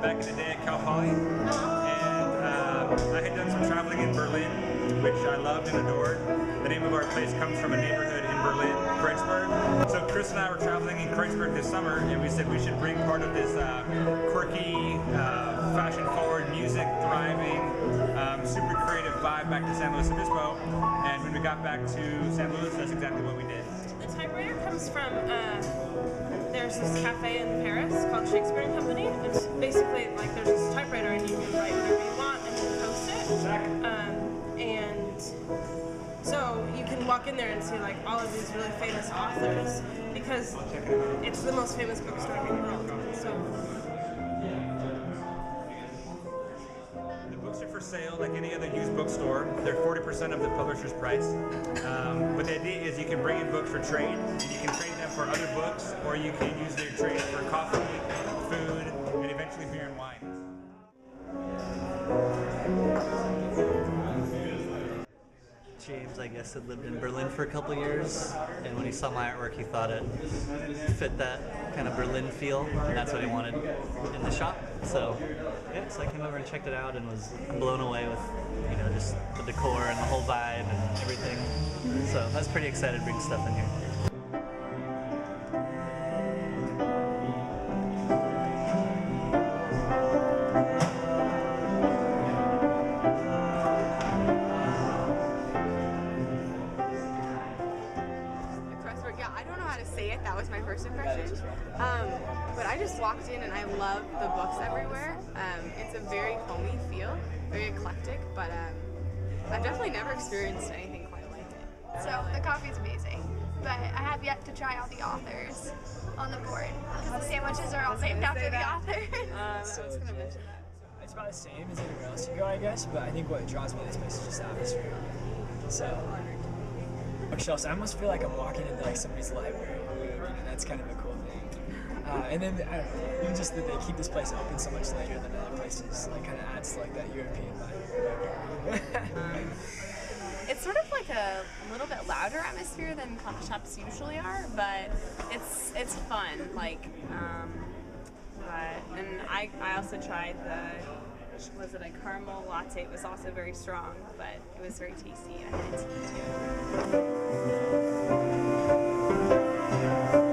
back in the day at Cal Poly, and I had done some traveling in Berlin, which I loved and adored. The name of our place comes from a neighborhood in Berlin, Kreuzberg. So Chris and I were traveling in Kreuzberg this summer, and we said we should bring part of this quirky, fashion-forward, music-thriving, super creative vibe back to San Luis Obispo. And when we got back to San Luis, that's exactly what we did. The typewriter comes from, there's this cafe in Paris called Shakespeare & Company. It's basically like there's this typewriter and you can write whatever you want and then post it. And so you can walk in there and see like all of these really famous authors because it's the most famous bookstore in the world. So the books are for sale like any other used bookstore. They're 40% of the publisher's price. But the idea is you can bring in books for trade, and you can trade them for other books, or you can use their trade for coffee, food, and eventually beer and wine. James, I guess, had lived in Berlin for a couple of years, and when he saw my artwork, he thought it fit that kind of Berlin feel, and that's what he wanted in the shop. So, yeah, so I came over and checked it out and was blown away with, you know, just the decor and the whole vibe and everything. So I was pretty excited to bring stuff in here. I don't know how to say it, that was my first impression. But I just walked in and I love the books everywhere. It's a very homey feel, very eclectic, but I've definitely never experienced anything quite like it. So the coffee's amazing, but I have yet to try all the authors on the board because the sandwiches are all named after the author. I was going to mention that. It's about the same as anywhere else you go, I guess, but I think what draws me to this place is just the atmosphere. So, bookshelves, I almost feel like I'm walking into like somebody's library, and that's kind of a cool thing. And then, I don't know, even just that they keep this place open so much later than other places, like kind of adds to like that European vibe. It's sort of like a little bit louder atmosphere than coffee shops usually are, but it's fun. Like, and I also tried was it a caramel latte? It was also very strong, but it was very tasty. I had a tea too.